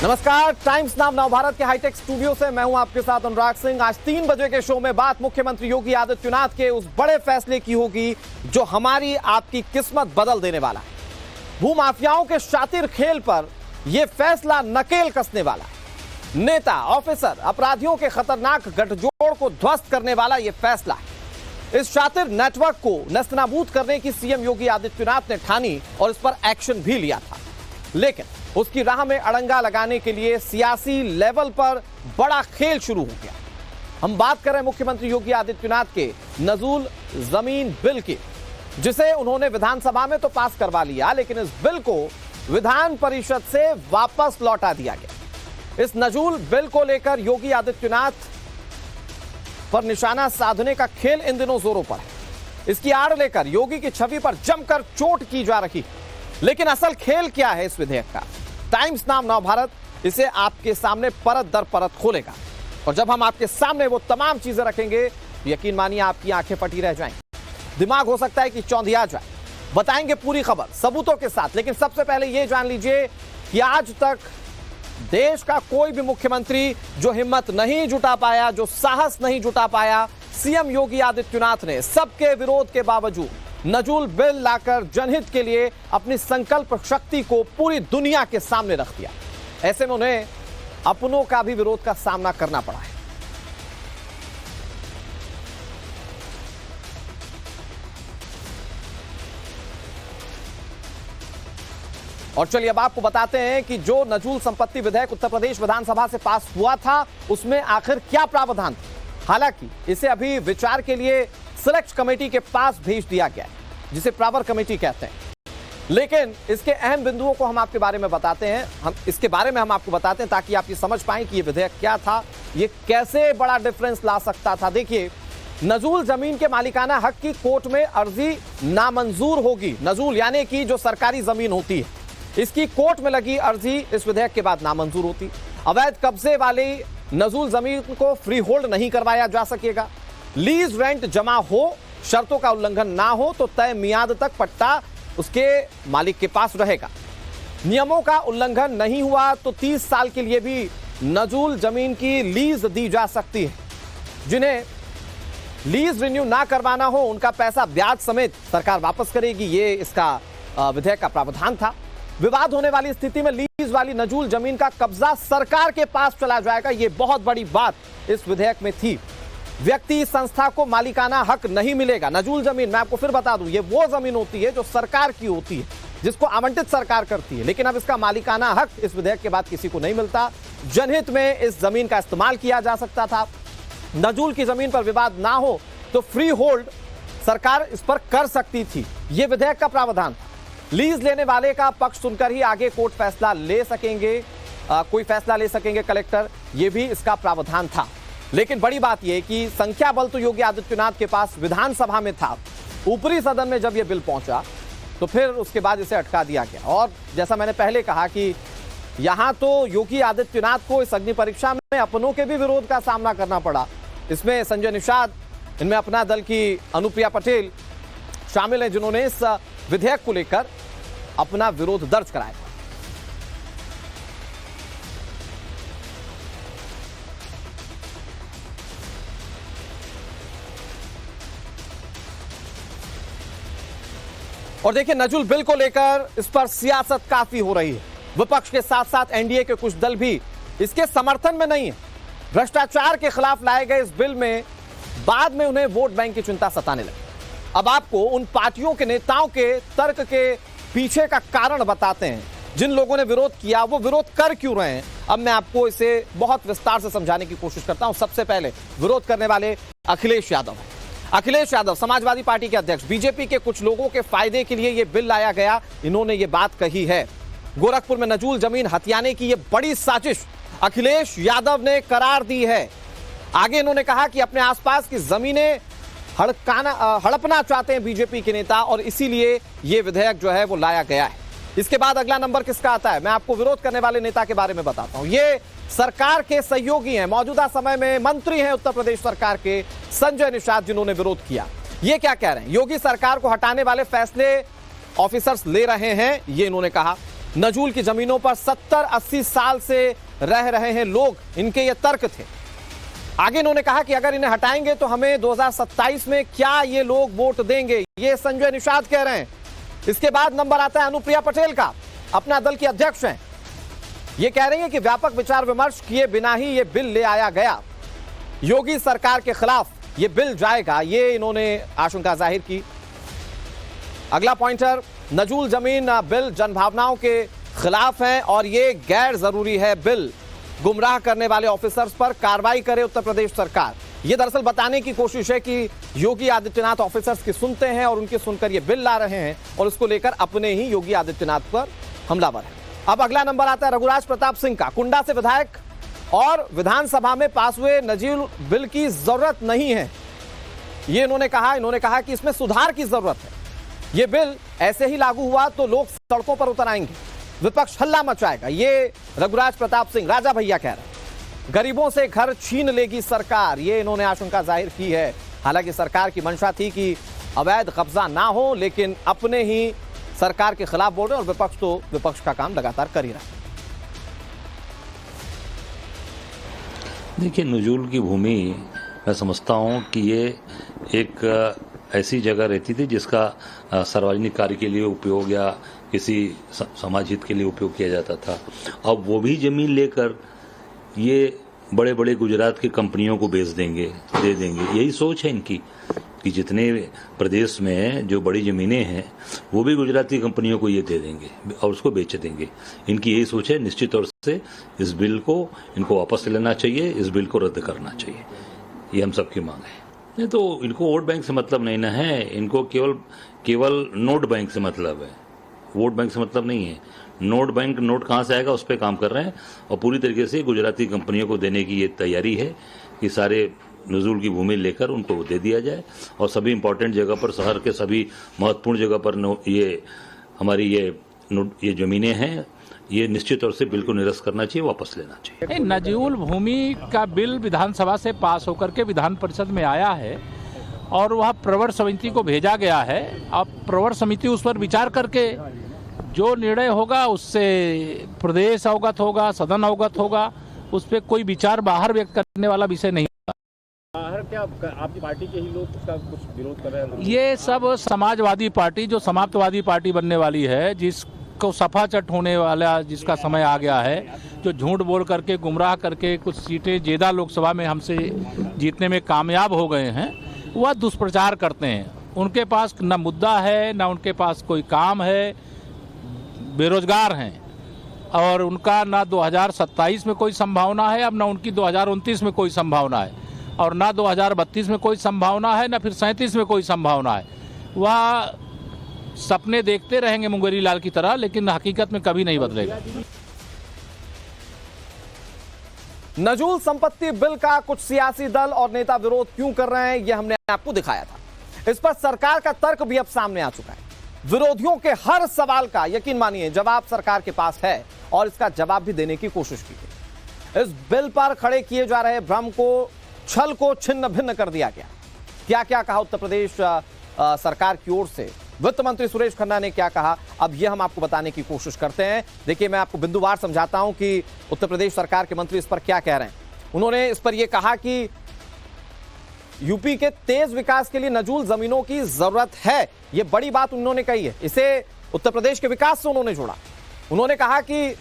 नमस्कार, टाइम्स नाम नवभारत के हाईटेक स्टूडियो से मैं हूं आपके साथ अनुराग सिंह। आज 3 बजे के शो में बात मुख्यमंत्री योगी आदित्यनाथ के उस बड़े फैसले की होगी जो हमारी आपकी किस्मत बदल देने वाला है। भूमाफियाओं के शातिर खेल पर यह फैसला नकेल कसने वाला है। नेता, ऑफिसर, अपराधियों के खतरनाक गठजोड़ को ध्वस्त करने वाला यह फैसला है। इस शातिर नेटवर्क को नेस्तनाबूद करने की सीएम योगी आदित्यनाथ ने ठानी और इस पर एक्शन भी लिया था, लेकिन उसकी राह में अड़ंगा लगाने के लिए सियासी लेवल पर बड़ा खेल शुरू हो गया। हम बात कर रहे हैं मुख्यमंत्री योगी आदित्यनाथ के नजूल जमीन बिल की, जिसे उन्होंने विधानसभा में तो पास करवा लिया, लेकिन इस बिल को विधान परिषद से वापस लौटा दिया गया। इस नजूल बिल को लेकर योगी आदित्यनाथ पर निशाना साधने का खेल इन दिनों जोरों पर है। इसकी आड़ लेकर योगी की छवि पर जमकर चोट की जा रही, लेकिन असल खेल क्या है इस विधेयक का? टाइम्स नाम नवभारत इसे आपके सामने परत दर परत खोलेगा, और जब हम आपके सामने वो तमाम चीजें रखेंगे, यकीन मानिए आपकी आंखें फटी रह जाएंगी, दिमाग हो सकता है कि चौंधिया जाए। बताएंगे पूरी खबर सबूतों के साथ, लेकिन सबसे पहले यह जान लीजिए कि आज तक देश का कोई भी मुख्यमंत्री जो हिम्मत नहीं जुटा पाया, जो साहस नहीं जुटा पाया, सीएम योगी आदित्यनाथ ने सबके विरोध के बावजूद नजूल बिल लाकर जनहित के लिए अपनी संकल्प शक्ति को पूरी दुनिया के सामने रख दिया। ऐसे में उन्हें अपनों का भी विरोध का सामना करना पड़ा है। और चलिए अब आपको बताते हैं कि जो नजूल संपत्ति विधेयक उत्तर प्रदेश विधानसभा से पास हुआ था, उसमें आखिर क्या प्रावधान था। हालांकि इसे अभी विचार के लिए सिलेक्ट कमेटी के पास भेज दिया गया है, जिसे प्रावर कमेटी कहते हैं, लेकिन इसके अहम बिंदुओं को हम आपके बारे में बताते हैं। हम आपको बताते हैं ताकि आप ये समझ पाएं कि ये विधेयक क्या था, ये कैसे बड़ा डिफरेंस ला सकता था। देखिए, नजूल जमीन के मालिकाना हक की कोर्ट में अर्जी नामंजूर होगी। नजूल यानी कि जो सरकारी जमीन होती है, इसकी कोर्ट में लगी अर्जी इस विधेयक के बाद नामंजूर होती। अवैध कब्जे वाली नजूल जमीन को फ्री होल्ड नहीं करवाया जा सकेगा। लीज रेंट जमा हो, शर्तों का उल्लंघन ना हो तो तय मियाद तक पट्टा उसके मालिक के पास रहेगा। नियमों का उल्लंघन नहीं हुआ तो 30 साल के लिए भी नजूल जमीन की लीज दी जा सकती है। जिन्हें लीज रिन्यू ना करवाना हो, उनका पैसा ब्याज समेत सरकार वापस करेगी। ये इसका विधेयक का प्रावधान था। विवाद होने वाली स्थिति में लीज वाली नजूल जमीन का कब्जा सरकार के पास चला जाएगा। ये बहुत बड़ी बात इस विधेयक में थी। व्यक्ति, संस्था को मालिकाना हक नहीं मिलेगा। नजूल जमीन, मैं आपको फिर बता दूं, ये वो जमीन होती है जो सरकार की होती है, जिसको आवंटित सरकार करती है, लेकिन अब इसका मालिकाना हक इस विधेयक के बाद किसी को नहीं मिलता। जनहित में इस जमीन का इस्तेमाल किया जा सकता था। नजूल की जमीन पर विवाद ना हो तो फ्री होल्ड सरकार इस पर कर सकती थी। यह विधेयक का प्रावधान था। लीज लेने वाले का पक्ष सुनकर ही आगे कोर्ट फैसला ले सकेंगे, कोई फैसला ले सकेंगे कलेक्टर, यह भी इसका प्रावधान था। लेकिन बड़ी बात यह कि संख्या बल तो योगी आदित्यनाथ के पास विधानसभा में था। ऊपरी सदन में जब यह बिल पहुंचा तो फिर उसके बाद इसे अटका दिया गया। और जैसा मैंने पहले कहा कि यहां तो योगी आदित्यनाथ को इस अग्नि परीक्षा में अपनों के भी विरोध का सामना करना पड़ा। इसमें संजय निषाद, इनमें अपना दल की अनुप्रिया पटेल शामिल हैं, जिन्होंने इस विधेयक को लेकर अपना विरोध दर्ज कराया। और देखिए, नजूल बिल को लेकर इस पर सियासत काफी हो रही है। विपक्ष के साथ साथ एनडीए के कुछ दल भी इसके समर्थन में नहीं है। भ्रष्टाचार के खिलाफ लाए गए इस बिल में बाद में उन्हें वोट बैंक की चिंता सताने लगी। अब आपको उन पार्टियों के नेताओं के तर्क के पीछे का कारण बताते हैं। जिन लोगों ने विरोध किया वो विरोध कर क्यों रहे हैं, अब मैं आपको इसे बहुत विस्तार से समझाने की कोशिश करता हूं। सबसे पहले विरोध करने वाले अखिलेश यादव हैं। अखिलेश यादव समाजवादी पार्टी के अध्यक्ष, बीजेपी के कुछ लोगों के फायदे के लिए यह बिल लाया गया। इन्होंने ये बात कही है। गोरखपुर में नजूल जमीन हथियाने की यह बड़ी साजिश अखिलेश यादव ने करार दी है। आगे इन्होंने कहा कि अपने आसपास की जमीनें हड़पना चाहते हैं बीजेपी के नेता, और इसीलिए यह विधेयक जो है वो लाया गया है। इसके बाद अगला नंबर किसका आता है, मैं आपको विरोध करने वाले नेता के बारे में बताता हूं। ये सरकार के सहयोगी हैं, मौजूदा समय में मंत्री हैं उत्तर प्रदेश सरकार के, संजय निषाद, जिन्होंने विरोध किया। ये क्या कह रहे हैं, योगी सरकार को हटाने वाले फैसले ऑफिसर्स ले रहे हैं, ये इन्होंने कहा। नजूल की जमीनों पर 70-80 साल से रह रहे हैं लोग, इनके ये तर्क थे। आगे इन्होंने कहा कि अगर इन्हें हटाएंगे तो हमें 2027 में क्या ये लोग वोट देंगे, ये संजय निषाद कह रहे हैं। इसके बाद नंबर आता है अनुप्रिया पटेल का, अपना दल की अध्यक्ष हैं। ये कह रही है कि व्यापक विचार विमर्श किए बिना ही ये बिल ले आया गया, योगी सरकार के खिलाफ ये बिल जाएगा, ये इन्होंने आशंका जाहिर की। अगला पॉइंटर, नजूल जमीन बिल जनभावनाओं के खिलाफ है और ये गैर जरूरी है बिल, गुमराह करने वाले ऑफिसर्स पर कार्रवाई करे उत्तर प्रदेश सरकार। ये दरअसल बताने की कोशिश है कि योगी आदित्यनाथ ऑफिसर्स की सुनते हैं और उनके सुनकर ये बिल ला रहे हैं और उसको लेकर अपने ही योगी आदित्यनाथ पर हमलावर है। अब अगला नंबर आता है रघुराज प्रताप सिंह का, कुंडा से विधायक और विधानसभा में पास हुए नजील बिल की जरूरत नहीं है, ये इन्होंने कहा कि इसमें सुधार की जरूरत है। ये बिल ऐसे ही लागू हुआ तो लोग सड़कों पर उतर आएंगे, विपक्ष हल्ला मचाएगा, ये रघुराज प्रताप सिंह राजा भैया कह रहे हैं। गरीबों से घर छीन लेगी सरकार, ये इन्होंने आशंका जाहिर की है। हालांकि सरकार की मंशा थी कि अवैध कब्जा ना हो, लेकिन अपने ही सरकार के खिलाफ बोल रहे और विपक्ष तो विपक्ष का काम लगातार कर ही रहा है। देखिए, नजूल की भूमि मैं समझता हूं कि ये एक ऐसी जगह रहती थी जिसका सार्वजनिक कार्य के लिए उपयोग या किसी समाज हित के लिए उपयोग किया जाता था। अब वो भी जमीन लेकर ये बड़े बड़े गुजरात की कंपनियों को बेच देंगे, दे देंगे। यही सोच है इनकी कि जितने प्रदेश में जो बड़ी ज़मीनें हैं वो भी गुजराती कंपनियों को ये दे देंगे और उसको बेच देंगे। इनकी यही सोच है। निश्चित तौर से इस बिल को इनको वापस लेना चाहिए, इस बिल को रद्द करना चाहिए, ये हम सबकी मांग है। नहीं तो इनको वोट बैंक से मतलब नहीं ना है, इनको केवल नोट बैंक से मतलब है, वोट बैंक से मतलब नहीं है। नोट बैंक, नोट कहाँ से आएगा उस पर काम कर रहे हैं और पूरी तरीके से गुजराती कंपनियों को देने की ये तैयारी है कि सारे नजूल की भूमि लेकर उनको दे दिया जाए और सभी इंपॉर्टेंट जगह पर, शहर के सभी महत्वपूर्ण जगह पर ये हमारी ये जमीनें हैं, ये निश्चित तौर से बिल को निरस्त करना चाहिए, वापस लेना चाहिए। नजूल भूमि का बिल विधानसभा से पास होकर के विधान परिषद में आया है और वह प्रवर समिति को भेजा गया है। अब प्रवर समिति उस पर विचार करके जो निर्णय होगा उससे प्रदेश अवगत होगा, सदन अवगत होगा, उस पर कोई विचार बाहर व्यक्त करने वाला विषय नहीं। बाहर क्या आपकी पार्टी के ही लोग उसका कुछ विरोध कर रहे हैं? ये सब समाजवादी पार्टी जो समाप्तवादी पार्टी बनने वाली है, जिसको सफाचट होने वाला जिसका समय आ गया है, जो झूठ बोल करके गुमराह करके कुछ सीटें जेदा लोकसभा में हमसे जीतने में कामयाब हो गए हैं, वह दुष्प्रचार करते हैं। उनके पास न मुद्दा है, न उनके पास कोई काम है, बेरोजगार हैं और उनका न 2027 में कोई संभावना है, अब न उनकी 2029 में कोई संभावना है और ना 2032 में कोई संभावना है, ना फिर 37 में कोई संभावना है। वह सपने देखते रहेंगे मुंगेरी लाल की तरह, लेकिन हकीकत में कभी नहीं बदलेगा। नजूल संपत्ति बिल का कुछ सियासी दल और नेता विरोध क्यों कर रहे हैं, यह हमने आपको दिखाया था। इस पर सरकार का तर्क भी अब सामने आ चुका है। विरोधियों के हर सवाल का यकीन मानिए जवाब सरकार के पास है और इसका जवाब भी देने की कोशिश की गई। इस बिल पर खड़े किए जा रहे भ्रम को, छल को छिन्न भिन्न कर दिया गया। क्या क्या कहा उत्तर प्रदेश सरकार की ओर से, वित्त मंत्री सुरेश खन्ना ने क्या कहा, अब यह हम आपको बताने की कोशिश करते हैं। देखिए, मैं आपको बिंदुवार समझाता हूं कि उत्तर प्रदेश सरकार के मंत्री इस पर क्या कह रहे हैं। उन्होंने इस पर यह कहा कि यूपी के तेज विकास के लिए नजूल जमीनों की जरूरत है, यह बड़ी बात उन्होंने कही है। इसे उत्तर प्रदेश के विकास से उन्होंने जोड़ा। उन्होंने कहा कि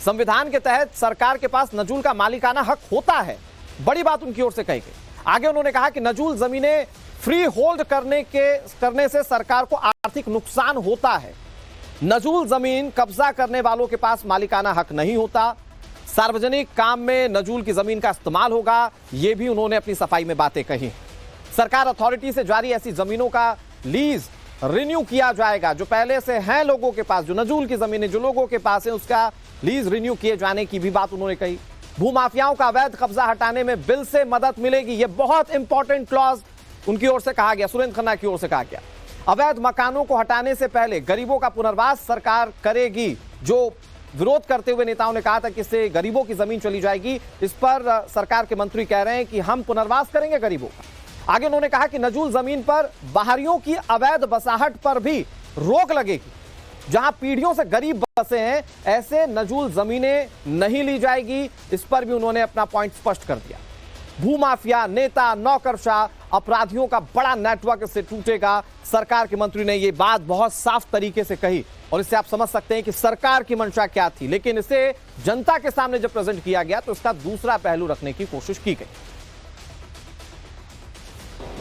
संविधान के तहत सरकार के पास नजूल का मालिकाना हक होता है, बड़ी बात उनकी ओर से कही गई। आगे उन्होंने कहा कि नजूल जमीनें फ्री होल्ड करने से सरकार को आर्थिक नुकसान होता है। नजूल जमीन कब्जा करने वालों के पास मालिकाना हक नहीं होता, सार्वजनिक काम में नजूल की जमीन का इस्तेमाल होगा, यह भी उन्होंने अपनी सफाई में बातें कही। सरकार अथॉरिटी से जारी ऐसी जमीनों का लीज रिन्यू किया जाएगा, जो पहले से हैं लोगों के पास, जो नजूल की जमीनें जो लोगों के पास है उसका लीज रिन्यू किए जाने की भी बात उन्होंने कही। भूमाफियाओं का अवैध कब्जा हटाने में बिल से मदद मिलेगी, यह बहुत इंपॉर्टेंट क्लॉज उनकी ओर से कहा गया, सुरेंद्र खन्ना की ओर से कहा गया। अवैध मकानों को हटाने से पहले गरीबों का पुनर्वास सरकार करेगी। जो विरोध करते हुए नेताओं ने कहा था कि इससे गरीबों की जमीन चली जाएगी, इस पर सरकार के मंत्री कह रहे हैं कि हम पुनर्वास करेंगे गरीबों का। आगे उन्होंने कहा कि नजूल जमीन पर बाहरियों की अवैध बसाहट पर भी रोक लगेगी। जहां पीढ़ियों से गरीब बसे हैं, ऐसे नजूल जमीनें नहीं ली जाएगी। इस पर भी उन्होंने अपना पॉइंट स्पष्ट कर दिया। भूमाफिया, नेता, नौकरशाह, अपराधियों का बड़ा नेटवर्क इससे टूटेगा। सरकार के मंत्री ने यह बात बहुत साफ तरीके से कही और इससे आप समझ सकते हैं कि सरकार की मंशा क्या थी। लेकिन इसे जनता के सामने जब प्रेजेंट किया गया तो इसका दूसरा पहलू रखने की कोशिश की गई।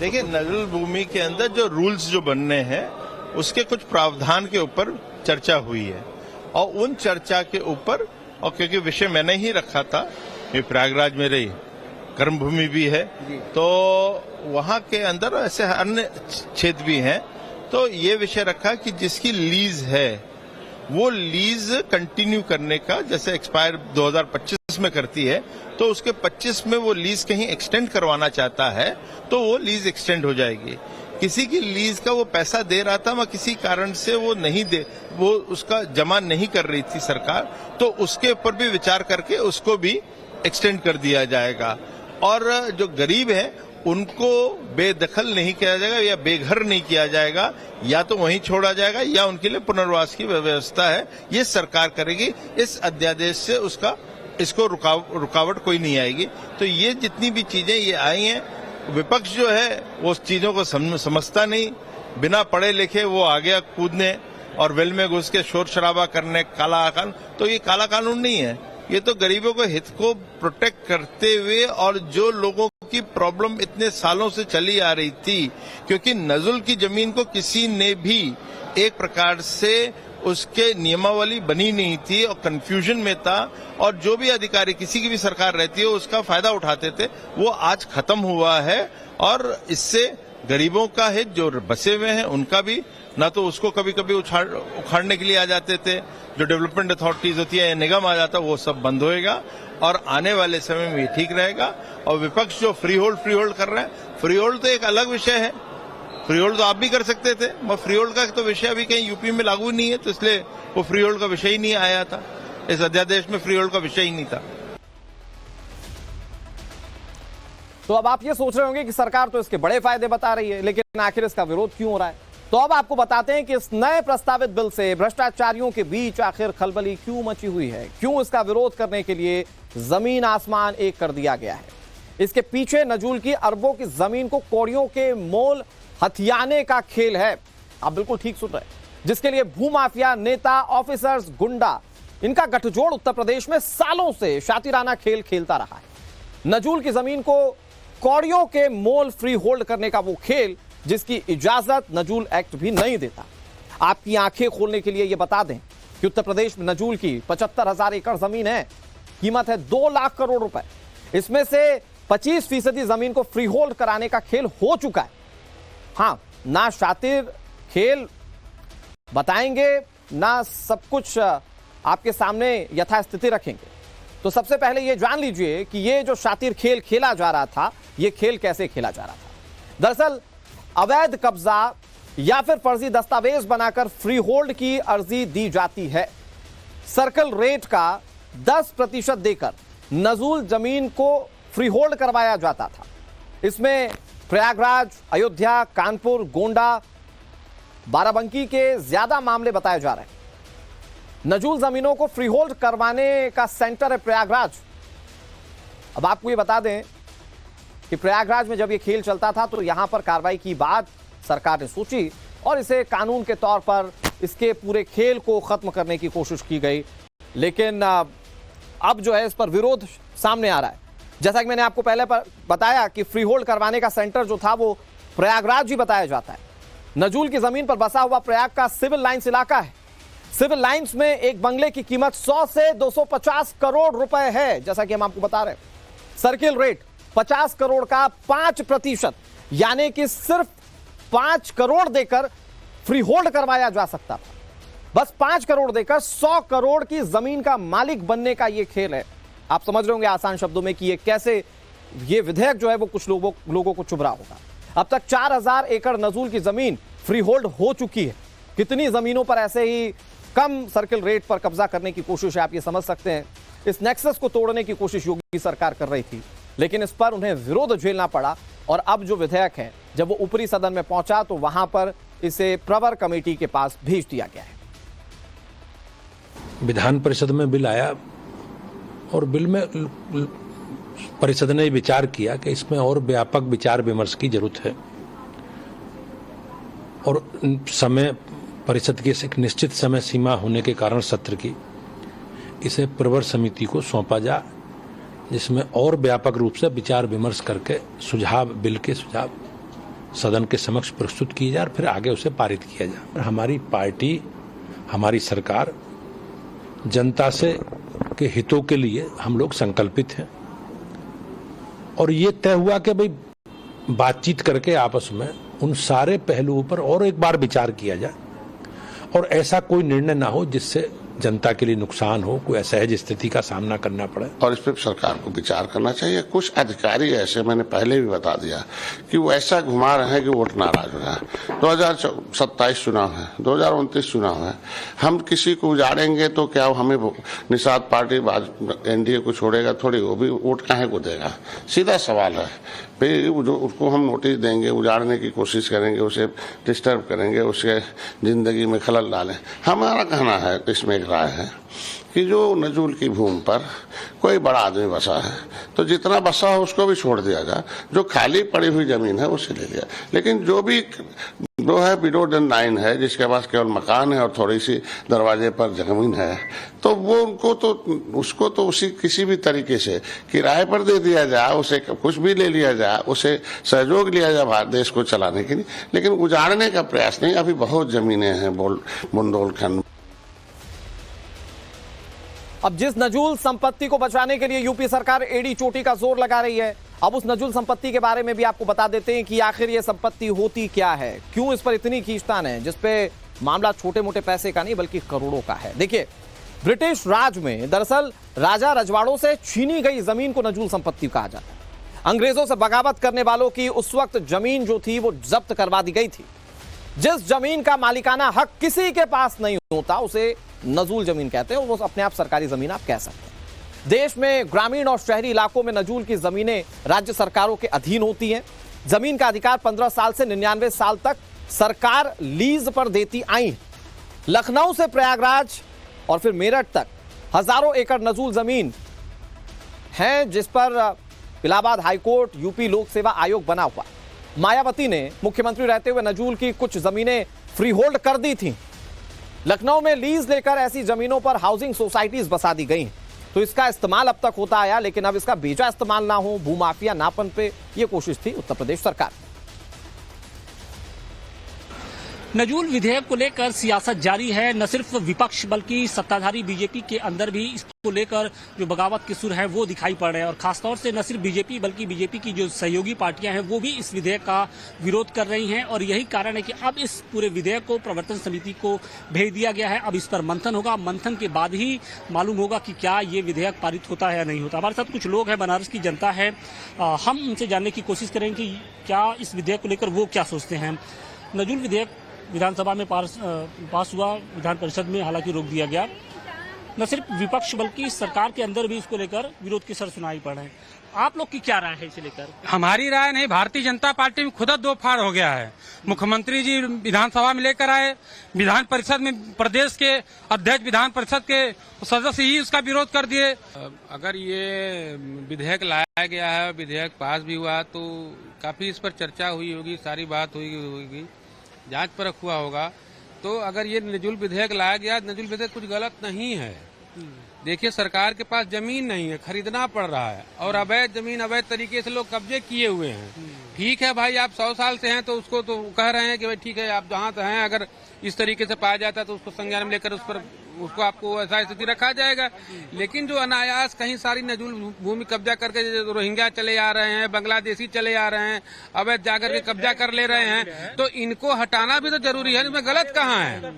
देखिए, नजूल भूमि के अंदर जो रूल्स जो बनने हैं उसके कुछ प्रावधान के ऊपर चर्चा हुई है और उन चर्चा के ऊपर, और क्योंकि विषय मैंने ही रखा था, ये प्रयागराज में रही कर्मभूमि भी है, तो वहां के अंदर ऐसे अन्य क्षेत्र भी हैं, तो ये विषय रखा कि जिसकी लीज है वो लीज कंटिन्यू करने का, जैसे एक्सपायर 2025 में करती है तो उसके 25 में वो लीज कहीं एक्सटेंड करवाना चाहता है तो वो लीज एक्सटेंड हो जाएगी। किसी की लीज का वो पैसा दे रहा था, मगर किसी कारण से वो नहीं दे, वो उसका जमा नहीं कर रही थी सरकार, तो उसके ऊपर भी विचार करके उसको भी एक्सटेंड कर दिया जाएगा। और जो गरीब है उनको बेदखल नहीं किया जाएगा या बेघर नहीं किया जाएगा, या तो वहीं छोड़ा जाएगा या उनके लिए पुनर्वास की व्यवस्था है, ये सरकार करेगी। इस अध्यादेश से इसको रुकावट कोई नहीं आएगी। तो ये जितनी भी चीजें ये आई हैं, विपक्ष जो है वो उस चीजों को समझता नहीं, बिना पढ़े लिखे वो आ गया कूदने और वेल में घुस के शोर शराबा करने, काला कानून। तो ये काला कानून नहीं है, ये तो गरीबों के हित को प्रोटेक्ट करते हुए, और जो लोगों की प्रॉब्लम इतने सालों से चली आ रही थी, क्योंकि नजुल की जमीन को किसी ने भी एक प्रकार से उसके नियमावली बनी नहीं थी और कंफ्यूजन में था, और जो भी अधिकारी किसी की भी सरकार रहती है उसका फायदा उठाते थे, वो आज खत्म हुआ है। और इससे गरीबों का हित, जो बसे हुए हैं उनका भी, ना तो उसको कभी कभी उखाड़ने के लिए आ जाते थे, जो डेवलपमेंट अथॉरिटीज होती है या निगम आ जाता, वो सब बंद होएगा और आने वाले समय में ये ठीक रहेगा। और विपक्ष जो फ्री होल्ड कर रहे हैं, फ्री होल्ड तो एक अलग विषय है, फ्री होल्ड तो आप भी कर सकते थे, मगर फ्री होल्ड का तो विषय अभी कहीं यूपी में लागू नहीं है, तो इसलिए वो फ्री होल्ड का विषय ही नहीं आया था। इस अध्यादेश में फ्री होल्ड का विषय ही नहीं था। तो अब आप ये सोच रहे होंगे कि सरकार तो इसके बड़े फायदे बता रही है, लेकिन आखिर इसका विरोध क्यों हो रहा है? तो अब आपको बताते हैं कि इस नए प्रस्तावित बिल से भ्रष्टाचारियों के बीच आखिर खलबली क्यों मची हुई है, क्यों इसका विरोध करने के लिए जमीन आसमान एक कर दिया गया है। इसके पीछे नजूल की अरबों की जमीन को कौड़ियों के मोल हथियाने का खेल है। आप बिल्कुल ठीक सुन रहे हैं, जिसके लिए भूमाफिया, नेता, ऑफिसर्स, गुंडा, इनका गठजोड़ उत्तर प्रदेश में सालों से शातिराना खेल खेलता रहा है। नजूल की जमीन को कौड़ियों के मोल फ्री होल्ड करने का वो खेल जिसकी इजाजत नजूल एक्ट भी नहीं देता। आपकी आंखें खोलने के लिए यह बता दें कि उत्तर प्रदेश में नजूल की 75,000 एकड़ जमीन है, कीमत है 2 लाख करोड़ रुपए। इसमें से 25% जमीन को फ्री होल्ड कराने का खेल हो चुका है। हां, ना शातिर खेल बताएंगे, ना सब कुछ आपके सामने यथास्थिति रखेंगे। तो सबसे पहले यह जान लीजिए कि यह जो शातिर खेल खेला जा रहा था, यह खेल कैसे खेला जा रहा था। दरअसल अवैध कब्जा या फिर फर्जी दस्तावेज बनाकर फ्री होल्ड की अर्जी दी जाती है। सर्कल रेट का 10% देकर नजूल जमीन को फ्री होल्ड करवाया जाता था। इसमें प्रयागराज, अयोध्या, कानपुर, गोंडा, बाराबंकी के ज्यादा मामले बताए जा रहे हैं। नजूल जमीनों को फ्री होल्ड करवाने का सेंटर है प्रयागराज। अब आपको ये बता दें कि प्रयागराज में जब ये खेल चलता था तो यहां पर कार्रवाई की बात सरकार ने सोची और इसे कानून के तौर पर इसके पूरे खेल को खत्म करने की कोशिश की गई। लेकिन अब जो है इस पर विरोध सामने आ रहा है। जैसा कि मैंने आपको पहले बताया कि फ्री होल्ड करवाने का सेंटर जो था वो प्रयागराज ही बताया जाता है। नजूल की जमीन पर बसा हुआ प्रयाग का सिविल लाइन्स इलाका है। सिविल लाइन्स में एक बंगले की कीमत 100 से 250 करोड़ रुपए है, जैसा कि हम आपको बता रहे हैं। सर्किल रेट 50 करोड़ का 5%, यानी कि सिर्फ 5 करोड़ देकर फ्री होल्ड करवाया जा सकता था। बस 5 करोड़ देकर 100 करोड़ की जमीन का मालिक बनने का यह खेल है। आप समझ रहे होंगे आसान शब्दों में कि ये कैसे ये विधेयक जो है वो कुछ लोगों को चुभ रहा होगा। अब तक 4000 एकड़ नजूल की जमीन फ्री होल्ड हो चुकी है। कितनी जमीनों पर ऐसे ही कम सर्किल रेट पर कब्जा करने की कोशिश है, आप ये समझ सकते हैं। इस नेक्सस को तोड़ने की कोशिश योगी सरकार कर रही थी, लेकिन इस पर उन्हें विरोध झेलना पड़ा। और अब जो विधेयक है जब वो ऊपरी सदन में पहुंचा तो वहां पर इसे प्रवर कमेटी के पास भेज दिया गया है। विधान परिषद में बिल आया और बिल में परिषद ने विचार किया कि इसमें और व्यापक विचार विमर्श की जरूरत है और समय परिषद की एक निश्चित समय सीमा होने के कारण सत्र की इसे प्रवर समिति को सौंपा जा, जिसमें और व्यापक रूप से विचार विमर्श करके सुझाव, बिल के सुझाव सदन के समक्ष प्रस्तुत किए जाए और फिर आगे उसे पारित किया जाए। हमारी पार्टी, हमारी सरकार जनता से के हितों के लिए हम लोग संकल्पित हैं और ये तय हुआ कि भाई बातचीत करके आपस में उन सारे पहलुओं पर और एक बार विचार किया जाए और ऐसा कोई निर्णय ना हो जिससे जनता के लिए नुकसान हो, कोई असहज स्थिति का सामना करना पड़े। और इस पर सरकार को विचार करना चाहिए। कुछ अधिकारी ऐसे, मैंने पहले भी बता दिया कि वो ऐसा घुमा रहे हैं कि वोट नाराज हो रहा है। 2027 चुनाव है, 2029 चुनाव है, हम किसी को उजाड़ेंगे तो क्या हमें निषाद पार्टी एनडीए को छोड़ेगा थोड़ी, वो भी वोट काहे को देगा? सीधा सवाल है। जो उसको हम नोटिस देंगे, उजाड़ने की कोशिश करेंगे, उसे डिस्टर्ब करेंगे, उसके जिंदगी में खलल डालें। हमारा कहना है, इसमें एक राय है कि जो नजूल की भूमि पर कोई बड़ा आदमी बसा है तो जितना बसा हो उसको भी छोड़ दिया जाए, जो खाली पड़ी हुई जमीन है उसे ले लिया। लेकिन जो भी जो है विडो एंड नाइन है, जिसके पास केवल मकान है और थोड़ी सी दरवाजे पर जमीन है, तो वो उसको तो उसी किसी भी तरीके से किराए पर दे दिया जाए, उसे कुछ भी ले लिया जाए, उसे सहयोग लिया जाए भारत देश को चलाने के लिए, लेकिन उजाड़ने का प्रयास नहीं। अभी बहुत जमीनें हैं बुंदेलखंड। अब जिस नजूल संपत्ति को बचाने के लिए यूपी सरकार एड़ी चोटी का जोर लगा रही है, अब उस नजूल संपत्ति के बारे में भी आपको बता देते हैं कि आखिर ये संपत्ति होती क्या है, क्यों इस पर इतनी खींचतान है, जिसपे मामला छोटे मोटे पैसे का नहीं बल्कि करोड़ों का है। देखिए, ब्रिटिश राज में दरअसल राजा रजवाड़ों से छीनी गई जमीन को नजूल संपत्ति कहा जाता है। अंग्रेजों से बगावत करने वालों की उस वक्त जमीन जो थी वो जब्त करवा दी गई थी। जिस जमीन का मालिकाना हक किसी के पास नहीं होता उसे नजूल जमीन कहते हैं, और वो अपने आप सरकारी जमीन आप कह सकते हैं। देश में ग्रामीण और शहरी इलाकों में नजूल की जमीनें राज्य सरकारों के अधीन होती हैं। जमीन का अधिकार 15 साल से 99 साल तक सरकार लीज पर देती आई। लखनऊ से प्रयागराज और फिर मेरठ तक हजारों एकड़ नजूल जमीन है, जिस पर इलाहाबाद हाईकोर्ट, यूपी लोक सेवा आयोग बना हुआ। मायावती ने मुख्यमंत्री रहते हुए नजूल की कुछ जमीनें फ्री होल्ड कर दी थी। लखनऊ में लीज लेकर ऐसी जमीनों पर हाउसिंग सोसाइटीज बसा दी गई, तो इसका इस्तेमाल अब तक होता आया, लेकिन अब इसका बेजा इस्तेमाल ना हो, भूमाफिया ना पनपे, ये कोशिश थी उत्तर प्रदेश सरकार। नजूल विधेयक को लेकर सियासत जारी है। न सिर्फ विपक्ष बल्कि सत्ताधारी बीजेपी के अंदर भी इसको लेकर जो बगावत के सुर है वो दिखाई पड़ रहे हैं, और खासतौर से न सिर्फ बीजेपी बल्कि बीजेपी की जो सहयोगी पार्टियां हैं वो भी इस विधेयक का विरोध कर रही हैं। और यही कारण है कि अब इस पूरे विधेयक को प्रवर्तन समिति को भेज दिया गया है। अब इस पर मंथन होगा, मंथन के बाद ही मालूम होगा कि क्या ये विधेयक पारित होता है या नहीं होता। हमारे साथ कुछ लोग हैं, बनारस की जनता है, हम उनसे जानने की कोशिश करेंगे कि क्या इस विधेयक को लेकर वो क्या सोचते हैं। नजूल विधेयक विधानसभा में पास हुआ, विधान परिषद में हालांकि रोक दिया गया। न सिर्फ विपक्ष बल्कि सरकार के अंदर भी इसको लेकर विरोध के सर सुनाई पड़ रहे हैं। आप लोग की क्या राय है इसे लेकर? हमारी राय नहीं, भारतीय जनता पार्टी में खुद दो फाड़ हो गया है। मुख्यमंत्री जी विधानसभा में लेकर आए, विधान परिषद में प्रदेश के अध्यक्ष विधान परिषद के सदस्य ही उसका विरोध कर दिए। अगर ये विधेयक लाया गया है, विधेयक पास भी हुआ, तो काफी इस पर चर्चा हुई होगी, सारी बात होगी, जांच परख हुआ होगा। तो अगर ये नजूल विधेयक लाया गया, नजूल विधेयक कुछ गलत नहीं है। देखिए, सरकार के पास जमीन नहीं है, खरीदना पड़ रहा है, और अवैध जमीन अवैध तरीके से लोग कब्जे किए हुए हैं। ठीक है भाई, आप 100 साल से हैं तो उसको तो कह रहे हैं कि भाई ठीक है, आप जहाँ तो हैं, अगर इस तरीके से पाया जाता है तो उसको संज्ञान में लेकर उसको आपको ऐसा स्थिति रखा जाएगा। लेकिन जो अनायास कहीं सारी नजूल भूमि कब्जा करके रोहिंग्या चले आ रहे हैं, बांग्लादेशी चले आ रहे हैं, अवैध जाकर के कब्जा कर ले रहे हैं, तो इनको हटाना भी तो जरूरी है। इसमें गलत कहाँ है?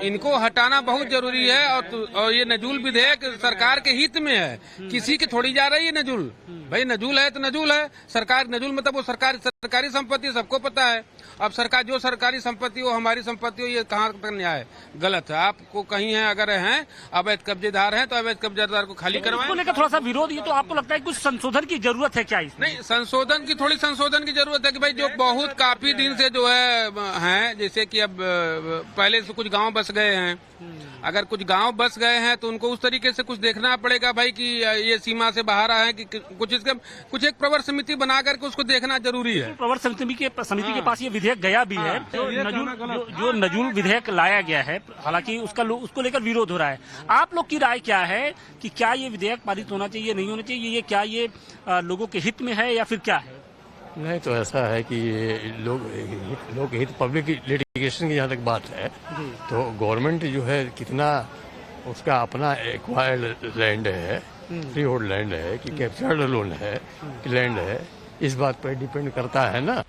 इनको हटाना बहुत जरूरी है। और ये नजूल विधेयक सरकार के हित में है, किसी की थोड़ी जा रही है नजूल। भाई नजूल है तो नजूल है, सरकार नजूल मतलब वो सरकारी संपत्ति, सबको पता है। अब सरकार जो सरकारी संपत्ति हो, हमारी संपत्ति हो, ये कहाँ तक न्याय? गलत है। आपको कहीं नहीं है, अगर हैं अवैध कब्जेदार हैं तो अवैध कब्जेदार को खाली करवाएं। इसको लेकर थोड़ा सा विरोध, ये तो आपको लगता है कुछ संशोधन की जरूरत है क्या इसमें? नहीं, संशोधन की जरूरत है कि भाई जो बहुत काफी दिन से जो है जैसे कि अब पहले से कुछ गांव बस गए हैं, अगर कुछ गांव बस गए हैं तो उनको उस तरीके से कुछ देखना पड़ेगा भाई कि ये सीमा से बाहर आए कि कुछ एक प्रवर समिति बना करके उसको देखना जरूरी है। प्रवर समिति के पास ये विधेयक गया भी है, जो नजूल विधेयक लाया गया है, हालांकि उसको लेकर विरोध हो रहा है। आप लोग की राय क्या है कि क्या ये विधेयक पारित होना चाहिए, नहीं होना चाहिए, ये क्या ये लोगों के हित में है या फिर क्या है? नहीं, तो ऐसा है कि लोग हित पब्लिक लिटिगेशन की जहाँ तक बात है तो गवर्नमेंट जो है कितना उसका अपना एक्वायर्ड लैंड है, फ्री होल्ड लैंड है कि कैप्चर्ड लोन है कि लैंड है, इस बात पर डिपेंड करता है ना।